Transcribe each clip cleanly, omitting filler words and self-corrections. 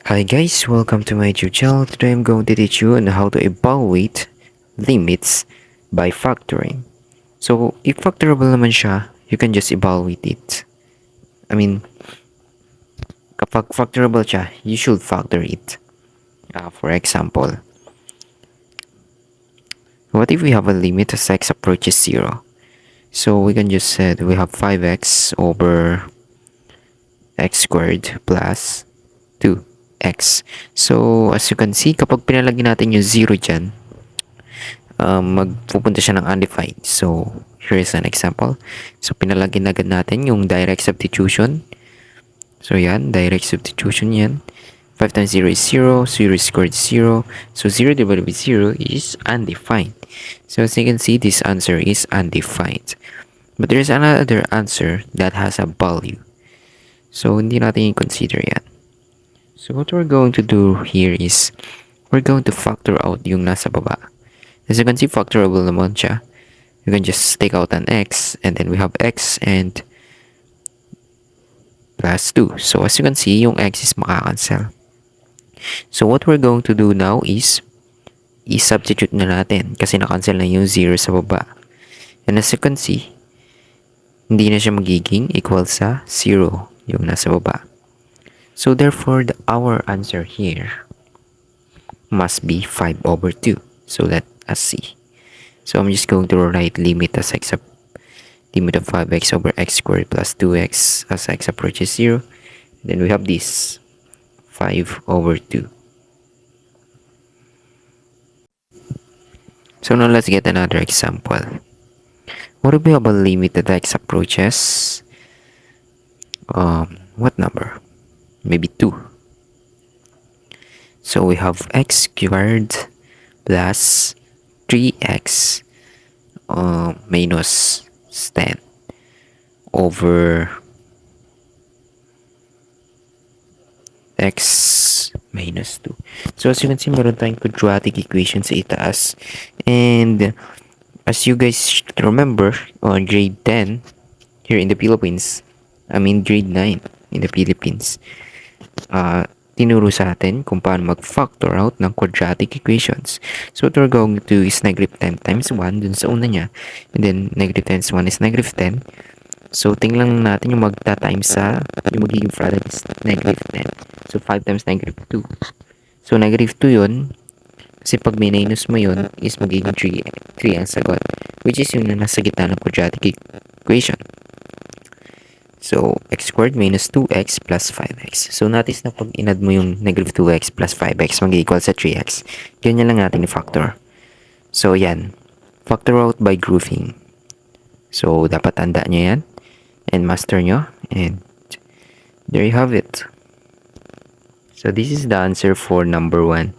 Hi guys, welcome to my YouTube channel. Today I'm going to teach you on how to evaluate limits by factoring. So, if factorable naman siya, you can just evaluate it. I mean, kapag factorable siya, you should factor it. For example, what if we have a limit as x approaches 0? So, we can just say we have 5x over x squared plus 2x. So, as you can see, kapag pinalagyan natin yung 0 dyan, magpupunta siya ng undefined. So, here is an example. So, pinalagyan agad natin yung direct substitution. So, yan. Direct substitution yan. 5 times 0 is 0. 0 squared is 0. So, 0 divided by 0 is undefined. So, as you can see, this answer is undefined. But there is another answer that has a value. So, hindi natin i-consider yan. So, what we're going to do here is, we're going to factor out yung nasa baba. As you can see, factorable naman siya. You can just take out an x, and then we have x and plus 2. So, as you can see, yung x is makakancel. So, what we're going to do now is, i-substitute na natin kasi nakancel na yung 0 sa baba. And as you can see, hindi na siya magiging equal sa 0 yung nasa baba. So, therefore, our answer here must be 5 over 2. So, let us see. So, I'm just going to write limit as x limit of 5x over x squared plus 2x as x approaches 0. Then we have this 5 over 2. So now let's get another example. What if we have a limit that x approaches what number? Maybe 2. So we have x squared plus 3x minus 10 over x minus 2. So as you can see, meron tayong quadratic equation sa itaas. And as you guys remember, on grade 10 here in the Philippines, I mean grade 9 in the Philippines, tinuro sa atin kung paano mag-factor out ng quadratic equations. So what we're going to do is negative 10 times 1 dun sa una niya. And then negative times 1 is negative 10. So tingnan natin yung magta-times sa yung magiging product is negative 10. So 5 times negative 2. So negative 2 yun. Kasi pag minus mo yun is magiging 3 ang sagot. Which is yung nasa gitna ng quadratic equation. So, x squared minus 2x plus 5x. So, notice na pag inad mo yung negative 2x plus 5x, mag-equal sa 3x. Ganyan lang natin i-factor. So, yan. Factor out by grouping. So, dapat tanda nyo yan. And master nyo. And there you have it. So, this is the answer for number 1.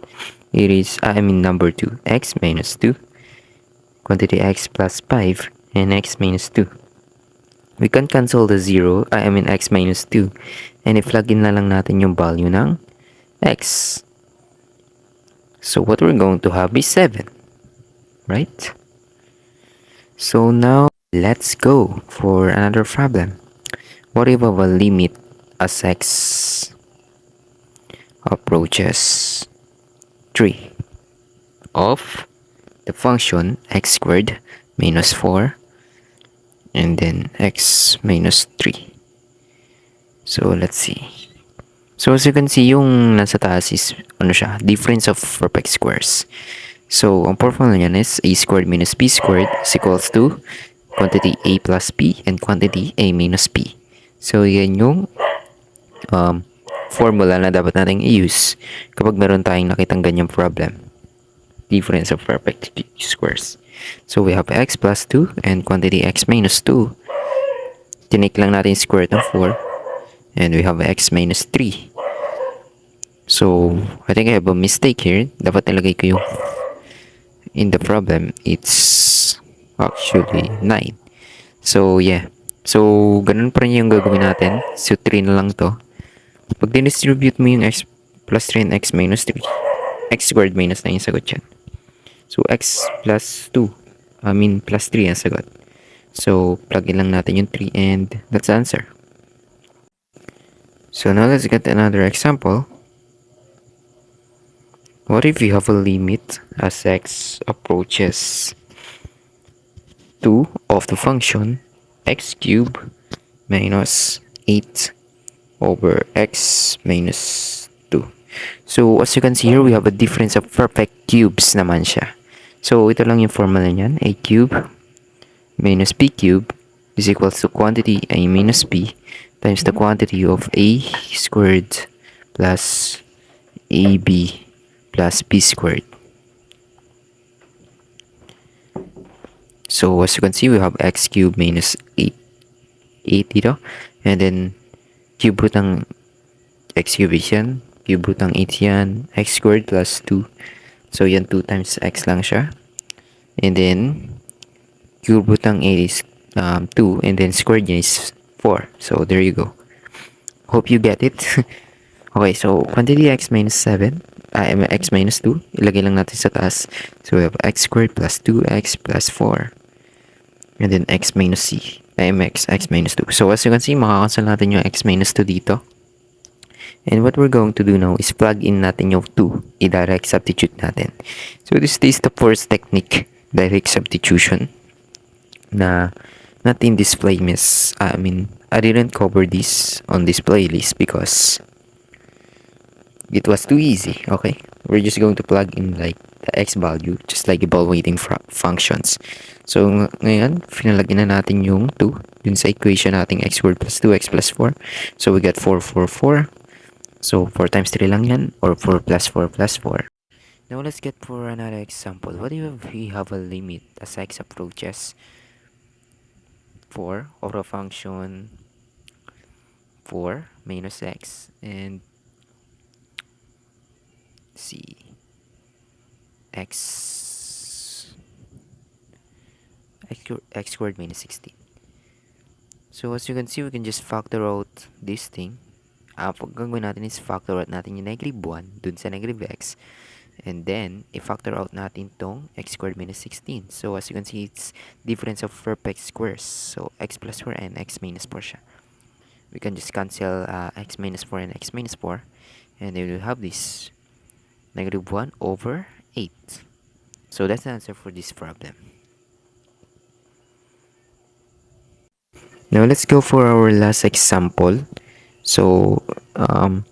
It is, number 2. X minus 2. Quantity x plus 5. And x minus 2. We can cancel the 0, x minus 2. And i-plug in na lang natin yung value ng x. So, what we're going to have is 7. Right? So, now, let's go for another problem. What if our limit as x approaches 3 of the function x squared minus 4 and then x minus 3. So, let's see. So, as you can see, yung nasa taas is, difference of perfect squares. So, ang formula niyan is a squared minus b squared is equals to quantity a plus b and quantity a minus b. So, yan yung formula na dapat nating i-use kapag meron tayong nakitang ganyang problem. Difference of perfect squares. So, we have x plus 2 and quantity x minus 2. Tinik lang natin yung square root ng 4. And we have x minus 3. So, I think I have a mistake here. Dapat nilagay ko yung in the problem. It's actually 9. So, yeah. So, ganun pa rin yung gagawin natin. So, 3 na lang to. Pag distribute mo yung x plus 3 and x minus 3, x squared minus 9 yung sagot yan. So, x plus 2. Plus 3 ang sagot. So, plug in lang natin yung 3 and that's the answer. So, now let's get another example. What if we have a limit as x approaches 2 of the function x cubed minus 8 over x minus 2. So, as you can see here, we have a difference of perfect cubes naman siya. So, ito lang yung formula niyan. A cube minus b cube is equals to quantity a minus b times the quantity of a squared plus ab plus b squared. So, as you can see, we have x cubed minus 8 dito. And then, cube root ng x cubed is yan. Cube root ng 8 yan. X squared plus 2. So, yan 2 times x lang siya. And then, cube root ng 8 is 2. And then, squared niya is 4. So, there you go. Hope you get it. Okay, so, quantity x minus 7. X minus 2. Ilagay lang natin sa taas. So, we have x squared plus 2x plus 4. And then, x minus c. X minus 2. So, as you can see, makakancel natin yung x minus 2 dito. And what we're going to do now is plug in natin yung 2. I-direct substitute natin. So, this is the first technique, direct substitution, na not in this playlist. I didn't cover this on this playlist because it was too easy, okay? We're just going to plug in like the x value, just like evaluating functions. So, ngayon, pinalagyan na natin yung 2 dun sa equation nating x squared plus 2x plus 4. So, we got 4, 4, 4. So, 4 times 3 lang yan, or 4 plus 4 plus 4. Now, let's get for another example. What if we have a limit as x approaches 4 of a function 4 minus x, and see x squared minus 16. So, as you can see, we can just factor out this thing. Pag gagawin natin is factor out natin yung negative 1 dun sa negative x. And then, i-factor out natin tong x squared minus 16. So, as you can see, it's difference of perfect squares. So, x plus 4 and x minus 4 siya. We can just cancel x minus 4 and x minus 4. And then we'll have this negative 1 over 8. So, that's the answer for this problem. Now, let's go for our last example. So, I'm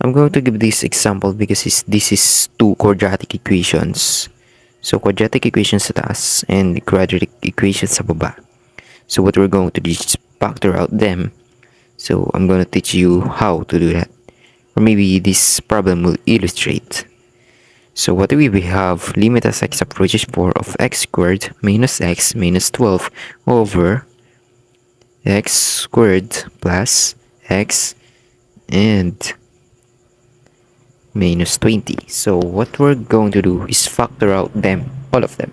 going to give this example because this is 2 quadratic equations. So, quadratic equations sa taas and quadratic equations sa baba. So, what we're going to do is factor out them. So, I'm going to teach you how to do that. Or maybe this problem will illustrate. So, what do we have? Limit as x approaches 4 of x squared minus x minus 12 over x squared plus x and minus 20. So what we're going to do is factor out them, all of them.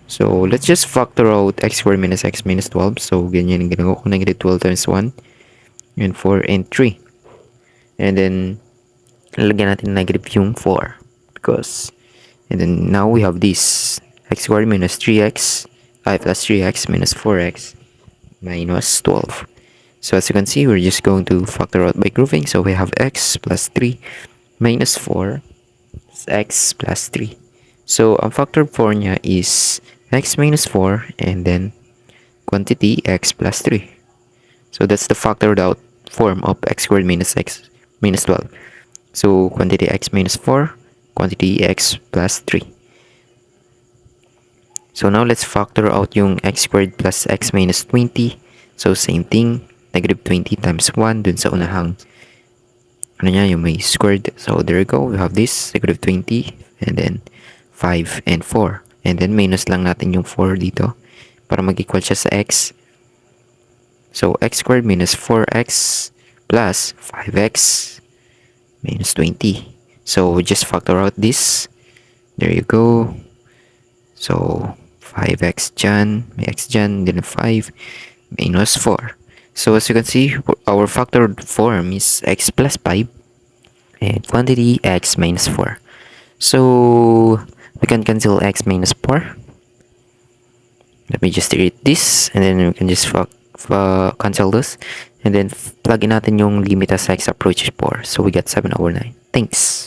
So let's just factor out x squared minus x minus 12. So ganyan yung ginagawa ko, negative 12 times 1 and 4 and 3. And then lalagyan natin negative yung 4 because, and then now we have this x squared minus 3x plus 3x minus 4x minus 12. So as you can see, we're just going to factor out by grouping. So we have x plus 3 minus 4 is x plus 3. So ang factor 4 niya is x minus 4 and then quantity x plus 3. So that's the factored out form of x squared minus x minus 12. So quantity x minus 4, quantity x plus 3. So now let's factor out yung x squared plus x minus 20. So same thing, negative 20 times 1 dun sa unahang ano niya, yung may squared. So there you go, we have this negative 20 and then 5 and 4. And then minus lang natin yung 4 dito para mag-equal siya sa x. So x squared minus 4x plus 5x minus 20. So we just factor out this. There you go. So 5x dyan, may x dyan, then 5 minus 4. So as you can see, our factored form is x plus 5 and quantity x minus 4. So we can cancel x minus 4. Let me just delete this and then we can just cancel this and then plug in natin yung limit as x approaches 4. So we got 7 over 9. Thanks.